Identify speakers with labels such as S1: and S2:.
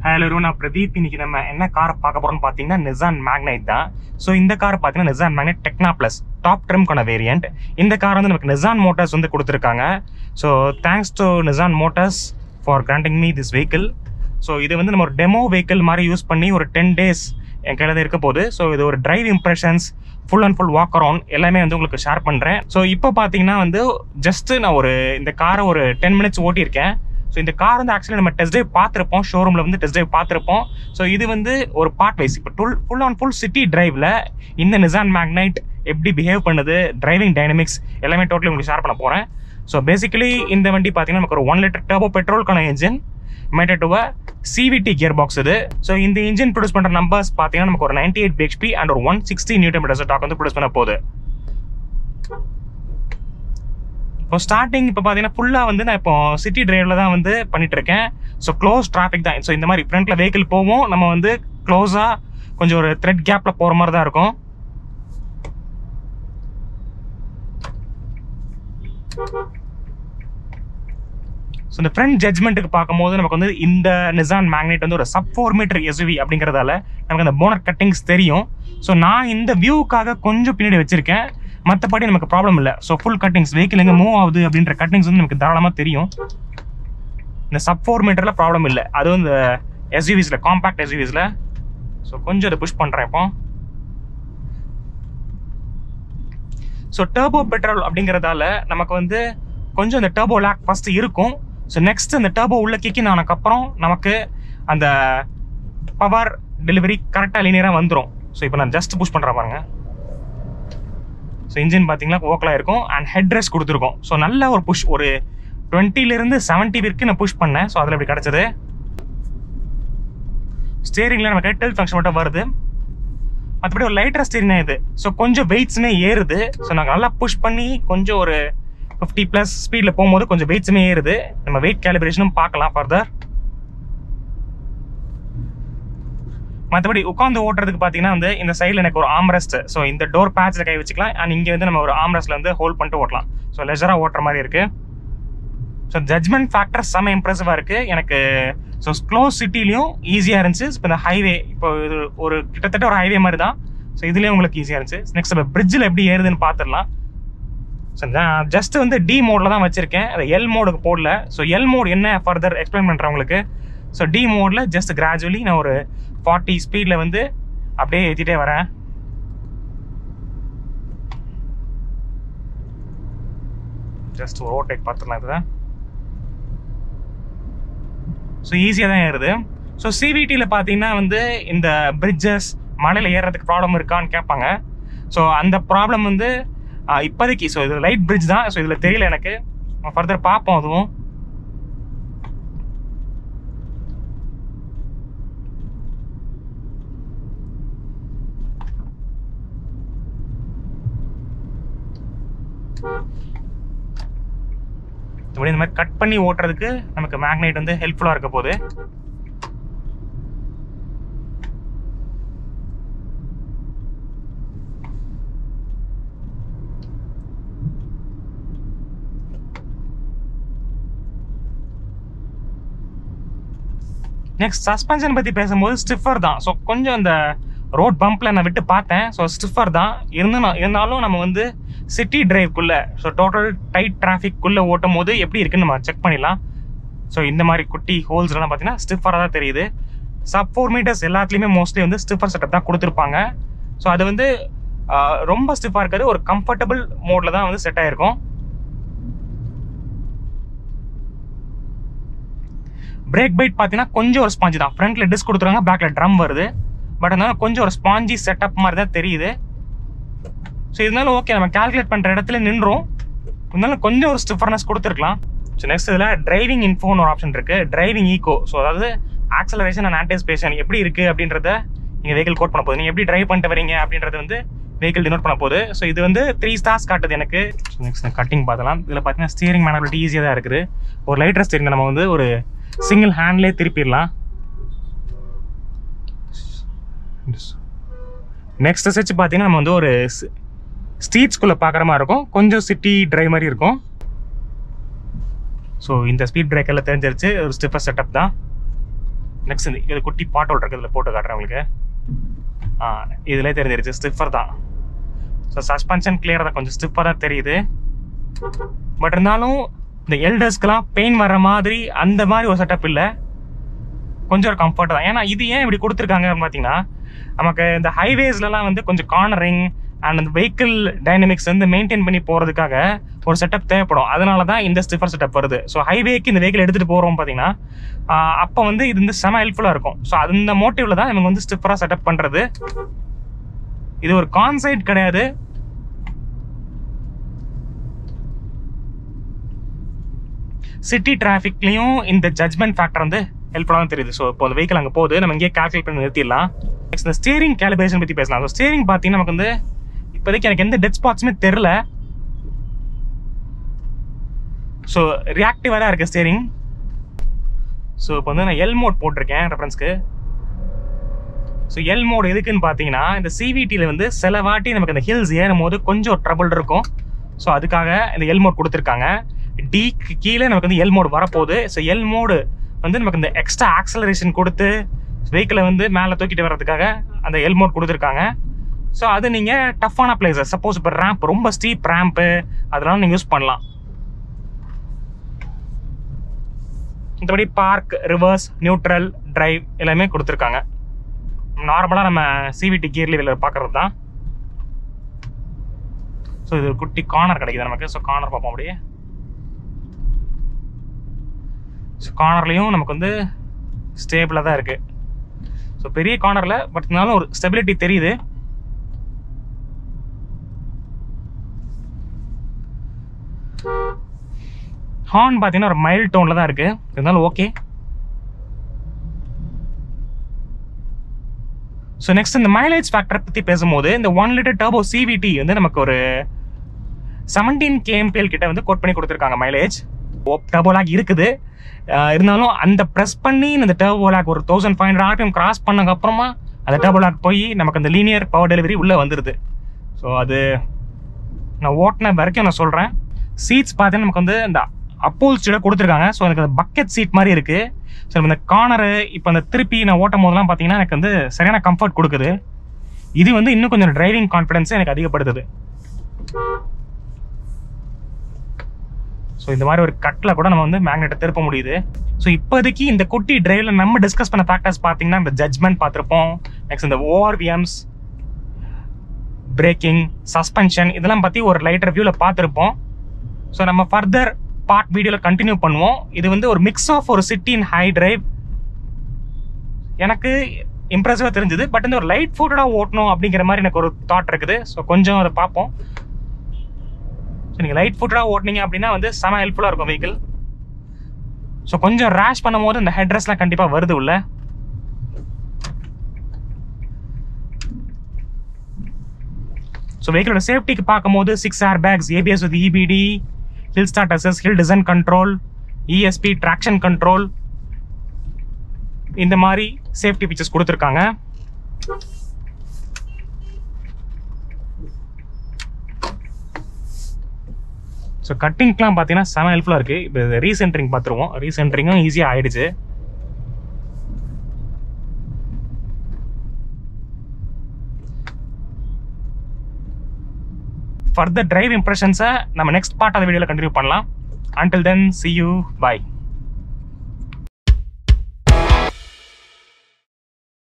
S1: Hello everyone, நான் பிரதீப். இன்னைக்கு நம்ம என்ன கார் பார்க்க போறோம்னு பார்த்தீங்கன்னா நிசான் மேக்னைட் தான். ஸோ இந்த கார் பார்த்தீங்கன்னா Nissan magnetite டெக்னா plus top ட்ரிம்க்கான variant. இந்த கார் வந்து நமக்கு நிசான் மோட்டார்ஸ் வந்து கொடுத்துருக்காங்க. So thanks to Nissan Motors for granting me this vehicle. So இது வந்து நம்ம ஒரு டெமோ வெஹிக்கிள் மாதிரி யூஸ் பண்ணி ஒரு 10 days என் கையில் தான் இருக்க போகுது. ஸோ இது ஒரு drive impressions, full and full walk around எல்லாமே வந்து உங்களுக்கு ஷேர் பண்ணுறேன். ஸோ இப்போ பார்த்தீங்கன்னா வந்து ஜஸ்ட் நான் இந்த காரை ஒரு 10 minutes ஓட்டியிருக்கேன். ஸோ இந்த கார் வந்து ஆக்சுவலி நம்ம டெஸ்ட் ட்ரைவ் பார்த்துருப்போம், ஷோரூமில் வந்து டெஸ்ட் ட்ரைவ் பார்த்துருப்போம். ஸோ இது வந்து ஒரு பார்ட் வைஸ் இப்போ ஃபுல் ஆன் ஃபுல் சிட்டி டிரைவில் இந்த நிசான் மேக்னைட் எப்படி பிஹேவ் பண்ணுது, டிரைவிங் டைனமிக்ஸ் எல்லாமே டோட்டலி உங்களுக்கு ஷேர் பண்ண போகிறேன். ஸோ பேசிக்கலி இந்த வண்டி பார்த்தீங்கன்னா நமக்கு ஒரு 1 liter டர்போ பெட்ரோலுக்கான engine mated to CVT gear box இது. ஸோ இந்த இன்ஜின் ப்ரொடியூஸ் பண்ணுற நம்பர்ஸ் பார்த்தீங்கன்னா நமக்கு ஒரு 98 bhp அண்ட் ஒரு 160 Nm டாக் வந்து ப்ரொடியூஸ் பண்ண போகுது. இப்போ ஸ்டார்டிங் இப்போ பார்த்தீங்கன்னா ஃபுல்லாக வந்து நான் இப்போ சிட்டி டிரைவில் தான் வந்து பண்ணிட்டு இருக்கேன். ஸோ க்ளோஸ் டிராஃபிக் தான். ஸோ இந்த மாதிரி ஃப்ரண்ட்ல வெஹிக்கிள் போவோம், நம்ம வந்து க்ளோஸாக கொஞ்சம் ஒரு த்ரெட் கேப்பில் போகிற மாதிரி தான் இருக்கும். ஸோ இந்த ஃப்ரண்ட் ஜட்ஜ்மெண்ட்டுக்கு பார்க்கும்போது நமக்கு வந்து இந்த நிசான் மேக்னைட் வந்து ஒரு sub 4 meter SUV அப்படிங்கிறதால நமக்கு அந்த போனட் கட்டிங்ஸ் தெரியும். ஸோ நான் இந்த வியூக்காக கொஞ்சம் பின்னாடி வச்சிருக்கேன், மற்றபடி நமக்கு ப்ராப்ளம் இல்லை. ஸோ ஃபுல் கட்டிங்ஸ் வெஹிக்கிள் எங்கே மூவ் ஆகுது அப்படின்ற கட்டிங்ஸ் வந்து நமக்கு தாராளமாக தெரியும். இந்த sub 4 meterல ப்ராப்ளம் இல்லை, அதுவும் இந்த SUVஸில், காம்பேக்ட் SUVஸில். ஸோ கொஞ்சம் அதை புஷ் பண்ணுறேன் இப்போ. ஸோ டர்போ பெட்ரோல் அப்படிங்கிறதால நமக்கு வந்து கொஞ்சம் இந்த டர்போ லேக் ஃபஸ்ட்டு இருக்கும். ஸோ நெக்ஸ்ட் இந்த டர்போ உள்ள கிக்கின் ஆனதுக்கப்புறம் நமக்கு அந்த பவர் டெலிவரி கரெக்டாக லீனியராக வந்துடும். ஸோ இப்போ நான் ஜஸ்ட் புஷ் பண்ணுறேன் பாருங்க. ஸோ இன்ஜின் பார்த்தீங்கன்னா ஓக்கலாக இருக்கும் அண்ட் ஹெட் ரெஸ்ட் கொடுத்துருக்கோம். ஸோ நல்ல ஒரு புஷ், ஒரு 20 to 70 வரைக்கும் நான் புஷ் பண்ணேன். ஸோ அதில் இப்படி கிடச்சது. ஸ்டேரிங்கில் நமக்கு டில்ட் ஃபங்க்ஷன் மட்டும் வருது, மற்றபடி ஒரு லைட்டர் ஸ்டேரிங் தான் இது. ஸோ கொஞ்சம் வெயிட்ஸுமே ஏறுது. ஸோ நாங்கள் நல்லா புஷ் பண்ணி கொஞ்சம் ஒரு 50+ ஸ்பீடில் போகும்போது கொஞ்சம் வெயிட்ஸுமே ஏறுது. நம்ம வெயிட் கேலிபிரேஷனும் பார்க்கலாம் ஃபர்தர். மற்றபடி உட்காந்து ஓட்டுறதுக்கு பார்த்தீங்கன்னா வந்து இந்த சைடில் எனக்கு ஒரு ஆம்ரெஸ்ட், ஸோ இந்த டோர் பேட்சில் கை வச்சுக்கலாம் அண்ட் இங்கே வந்து நம்ம ஒரு ஆம்ரெஸ்ட்டில் வந்து ஹோல்ட் பண்ணிட்டு ஓட்டலாம். ஸோ லெஜராக ஓட்டுற மாதிரி இருக்குது. ஸோ ஜட்ஜ்மெண்ட் ஃபேக்டர் செம்ம இம்ப்ரெசிவாக இருக்குது எனக்கு. ஸோ க்ளோஸ் சிட்டிலையும் ஈஸியாக இருந்துச்சு. இப்போ இந்த ஹைவே, இப்போ இது ஒரு கிட்டத்தட்ட ஒரு ஹைவே மாதிரி தான். ஸோ இதுலேயும் உங்களுக்கு ஈஸியாக இருந்துச்சு. நெக்ஸ்ட் இப்போ பிரிட்ஜில் எப்படி ஏறுதுன்னு பார்த்துடலாம். ஸோ நான் ஜஸ்ட் வந்து டி மோடில் தான் வச்சுருக்கேன், அதை எல் மோடுக்கு போடல. ஸோ எல் மோட் என்ன ஃபர்தர் எக்ஸ்பிளைன் பண்ணுறேன் உங்களுக்கு. ஸோ டி மோடில் ஜஸ்ட் கிராஜுவலி நான் ஒரு 40 ஸ்பீடில் வந்து அப்படியே ஏற்றிட்டே வரேன். ஜஸ்ட் ஒரு ஓவர்டேக் பார்த்துடலாம் இதுதான். ஸோ ஈஸியாக தான் ஏறுது. ஸோ சிவிடியில் பார்த்தீங்கன்னா வந்து இந்த பிரிட்ஜஸ் மலையில் ஏறுறதுக்கு ப்ராப்ளம் இருக்கான்னு கேட்பாங்க. ஸோ அந்த ப்ராப்ளம் வந்து இப்போதைக்கு, ஸோ இது லைட் பிரிட்ஜ் தான். ஸோ இதில் தெரியல எனக்கு, ஃபர்தர் பார்ப்போம். அதுவும் இந்த மாதிரி கட் பண்ணி ஓட்டுறதுக்கு நமக்கு மேக்னைட் வந்து ஹெல்ப்ஃபுல்லாக இருக்க போகுது. நெக்ஸ்ட் சஸ்பென்ஷன் பற்றி பேசும்போது ஸ்டிஃபர் தான். ஸோ கொஞ்சம் இந்த ரோட் பம்பில் நான் விட்டு பார்த்தேன். ஸோ ஸ்டிஃபர் தான் இருந்தாலும் நம்ம வந்து சிட்டி டிரைவ்க்குள்ளே, ஸோ டோட்டல் டைட் டிராஃபிக்குள்ளே ஓட்டும் போது எப்படி இருக்குன்னு நம்ம செக் பண்ணிடலாம். ஸோ இந்த மாதிரி குட்டி ஹோல்ஸ்லாம் பார்த்தீங்கன்னா ஸ்டிஃபராக தான் தெரியுது. sub 4 meters எல்லாத்துலேயுமே மோஸ்ட்லி வந்து ஸ்டிஃபர் செட்டப் தான் கொடுத்துருப்பாங்க. ஸோ அது வந்து ரொம்ப ஸ்டிஃபாக இருக்காது, ஒரு கம்ஃபர்டபுள் மோடில் தான் வந்து செட் ஆகிருக்கும். பிரேக் பைட் பார்த்தீங்கன்னா கொஞ்சம் ஒரு ஸ்பாஞ்சி தான். ஃப்ரண்ட்ல டிஸ்க் கொடுத்துருவாங்க, பேக்கில் ட்ரம் வருது. பட் அதனால கொஞ்சம் ஒரு ஸ்பாஞ்சி செட்டப் மாதிரி தான் தெரியுது. ஸோ இருந்தாலும் ஓகே, நம்ம கால்குலேட் பண்ணுற இடத்துல நின்றோம். இருந்தாலும் கொஞ்சம் ஒரு ஸ்டிஃபர்னஸ் கொடுத்துருக்கலாம். ஸோ நெக்ஸ்ட் இதில் டிரைவிங் இன்ஃபோன்னு ஒரு ஆப்ஷன் இருக்குது, டிரைவிங் ஈகோ. ஸோ அதாவது ஆக்சலரேஷன் அண்ட் ஆன்டிசிபேஷன் எப்படி இருக்குது அப்படின்றத நீங்கள் வெஹிக்கிள் கோட் பண்ண போகுது. நீங்கள் எப்படி டிரைவ் பண்ணிட்டு வரீங்க அப்படின்றது வந்து வெஹிக்கிள் டினோட் பண்ண போகுது. ஸோ இது வந்து 3 stars காட்டுது எனக்கு. ஸோ நெக்ஸ்ட் கட்டிங் பார்த்தலாம். இதில் பார்த்தீங்கன்னா ஸ்டியரிங் மேனபிலிட்டி ஈஸியாக தான் இருக்குது. ஒரு லைட்டர் ஸ்டியரிங் நம்ம வந்து ஒரு சிங்கிள் ஹேண்ட்லேயே திருப்பிடலாம். நெக்ஸ்ட் ஸ்விட்ச் பார்த்தீங்கன்னா நம்ம வந்து ஒரு ஸ்ட்ரீட்ஸ்குள்ளே பார்க்குற மாதிரி இருக்கும், கொஞ்சம் சிட்டி டிரைவ் மாதிரி இருக்கும். ஸோ இந்த ஸ்பீட் பிரேக்கெல்லாம் தெரிஞ்சிருச்சு, ஒரு ஸ்டிஃபர் செட்டப் தான். நெக்ஸ்ட் இது குட்டி பாட்டோல் இருக்குது, இதில் போட்டு காட்டுறேன் உங்களுக்கு. இதிலே தெரிஞ்சிருச்சு ஸ்டிஃபர் தான். ஸோ சஸ்பென்ஷன் கிளியராக தான், கொஞ்சம் ஸ்டிஃபாக தான் தெரியுது. பட் இருந்தாலும் இந்த எல்டர்ஸ்க்கெலாம் பெயின் வர்ற மாதிரி அந்த மாதிரி ஒரு செட்டப் இல்லை, கொஞ்சம் ஒரு கம்ஃபர்ட் தான். ஏன்னா இது ஏன் இப்படி கொடுத்துருக்காங்க பார்த்தீங்கன்னா, நமக்கு இந்த ஹைவேஸ்லலாம் வந்து கொஞ்சம் கார்னரிங் அண்ட் அந்த வெஹிக்கிள் டைனமிக்ஸ் வந்து மெயின்டைன் பண்ணி போகிறதுக்காக ஒரு செட்டப் தேவைப்படும். அதனால தான் இந்த ஸ்டிஃபர் செட்டப் வருது. ஸோ ஹைவேக்கு இந்த வெஹிக்கிள் எடுத்துகிட்டு போகிறோம் பார்த்தீங்கன்னா, அப்போ வந்து இது வந்து செம ஹெல்ப்ஃபுல்லாக இருக்கும். ஸோ அந்த மோட்டிவில் தான் இவங்க வந்து ஸ்டிஃபராக செட்டப் பண்ணுறது. இது ஒரு கான்சைட் கிடையாது. சிட்டி டிராஃபிக்லையும் இந்த ஜட்மெண்ட் ஃபேக்டர் வந்து ஹெல்ப்ஃபுல்லாக தான் தெரியுது. ஸோ இப்போ அந்த வெஹிக்கிள் அங்கே போகுது, நம்ம இங்கே கால்குலேட் பண்ணி நிறுத்திடலாம். நெக்ஸ்ட் இந்த ஸ்டீரிங் கேலிபிரேஷன் பற்றி பேசலாம். ஸோ ஸ்டீரிங் பார்த்தீங்கன்னா நமக்கு வந்து இப்போதைக்கு எனக்கு எந்த டெட் ஸ்பாட்ஸுமே தெரில. ஸோ ரியாக்டிவாக தான் இருக்குது ஸ்டீரிங். ஸோ இப்போ வந்து நான் எல் மோட் போட்டிருக்கேன் ரெஃபரன்ஸ்க்கு. ஸோ எல் மோட் எதுக்குன்னு பார்த்தீங்கன்னா, இந்த சிவிடியில் வந்து சில வாட்டி நமக்கு இந்த ஹில்ஸ் ஏறும் போது கொஞ்சம் ட்ரபிள் இருக்கும். ஸோ அதுக்காக இந்த எல் மோட் கொடுத்துருக்காங்க. டிக்கு கீழே நமக்கு வந்து எல் மோடு வரப்போகுது. ஸோ எல் மோடு வந்து நமக்கு இந்த எக்ஸ்ட்ரா ஆக்சலரேஷன் கொடுத்து வெஹிக்கிளை வந்து மேலே தூக்கிட்டு வர்றதுக்காக அந்த எல் மோட் கொடுத்துருக்காங்க. ஸோ அது நீங்கள் டஃப்பான பிளேஸஸ், சப்போஸ் இப்போ ரேம்ப் ரொம்ப ஸ்டீப் ரேம்ப்பு அதெல்லாம் நீங்கள் யூஸ் பண்ணலாம். மற்றபடி பார்க், ரிவர்ஸ், நியூட்ரல், டிரைவ் எல்லாமே கொடுத்துருக்காங்க. நார்மலாக நம்ம சிவிடி கியர் லெவலில் பார்க்குறது தான். ஸோ இது குட்டி கார்னர் கிடைக்குது நமக்கு. ஸோ கார்னர் பார்ப்போம் அப்படியே. ஸோ கார்னர்லேயும் நமக்கு வந்து ஸ்டேபிளாக தான் இருக்குது. ஸோ பெரிய கார்னரில் பட் இருந்தாலும் ஒரு ஸ்டெபிலிட்டி தெரியுது. ஹார்ன் பார்த்தீங்கன்னா ஒரு மைல்ட் டோனில் தான் இருக்குது, இருந்தாலும் ஓகே. ஸோ நெக்ஸ்ட் இந்த மைலேஜ் ஃபேக்டரை பற்றி பேசும்போது, இந்த 1 லிட்டர் டர்போ சிவிடி வந்து நமக்கு ஒரு 17 kmpl கிட்ட வந்து கோட் பண்ணி கொடுத்துருக்காங்க மைலேஜ். டர்போ லாக் இருக்குது, இருந்தாலும் அந்த ப்ரெஸ் பண்ணி இந்த டர்போ லாக் ஒரு 1500 RPM கிராஸ் பண்ணதுக்கப்புறமா அந்த டர்போ லாக் போய் நமக்கு அந்த லீனியர் பவர் டெலிவரி உள்ளே வந்துடுது. ஸோ அது நான் ஓட்டின வரைக்கும் நான் சொல்கிறேன். சீட்ஸ் பார்த்தீங்கன்னா நமக்கு வந்து இந்த அப்போல்ஸ்டியோட கொடுத்துருக்காங்க. ஸோ எனக்கு அந்த பக்கெட் சீட் மாதிரி இருக்குது. ஸோ இந்த கார்னரு இப்போ அந்த திருப்பி நான் ஓட்டும் போதெல்லாம் பார்த்தீங்கன்னா எனக்கு வந்து சரியான கம்ஃபர்ட் கொடுக்குது. இது வந்து இன்னும் கொஞ்சம் டிரைவிங் கான்ஃபிடன்ஸை எனக்கு அதிகப்படுத்துது. ஸோ இந்த மாதிரி ஒரு கட்டில் கூட நம்ம வந்து மேக்னெட்டை திருப்ப முடியுது. ஸோ இப்போதைக்கு இந்த குட்டி டிரைவில் நம்ம டிஸ்கஸ் பண்ண ஃபேக்டர்ஸ் பார்த்தீங்கன்னா, இந்த ஜட்மெண்ட் பார்த்துருப்போம், நெக்ஸ்ட் இந்த ORVMs, பிரேக்கிங், சஸ்பென்ஷன் இதெல்லாம் பற்றி ஒரு லைட் ரிவ்யூவில் பார்த்துருப்போம். ஸோ நம்ம ஃபர்தர் பார்ட் வீடியோவில் கண்டினியூ பண்ணுவோம். இது வந்து ஒரு மிக்ஸ் ஆஃப் ஒரு சிட்டி இன் ஹை டிரைவ் எனக்கு இம்ப்ரெசிவாக தெரிஞ்சுது. பட் இந்த ஒரு லைட் ஃபுட்டடாக ஓட்டணும் அப்படிங்கிற மாதிரி எனக்கு ஒரு தாட் இருக்குது. ஸோ கொஞ்சம் அதை பார்ப்போம். ஸோ நீங்கள் லைட் ஃபுட்டடாக ஓட்டினீங்க அப்படின்னா வந்து செம ஹெல்ப்ஃபுல்லாக இருக்கும் வெஹிக்கிள். ஸோ கொஞ்சம் ரேஷ் பண்ணும் போது இந்த ஹெட்ரெஸ்லாம் கண்டிப்பாக வருது உள்ள. ஸோ வெஹிக்கிளோட சேஃப்டிக்கு பார்க்கும்போது 6 airbags, ABS with EBD, hill start assist, hill descent control, ESP, traction control, இந்த மாதிரி சேஃப்டி ஃபீச்சர்ஸ் கொடுத்துருக்காங்க. ஸோ கட்டிங்க்லாம் பார்த்தீங்கன்னா செம ஹெல்ப்ஃபுல்லாக இருக்குது. இப்போ ரீசென்ட்ரிங் பார்த்துருவோம். ரீசென்ட்ரிங்கும் ஈஸியாக ஆயிடுச்சு. ஃபர்தர் டிரைவ் இம்ப்ரெஷன்ஸை நம்ம நெக்ஸ்ட் பார்ட் ஆஃப் வீடியோவில் கண்டினியூ பண்ணலாம். Until then, see you. Bye.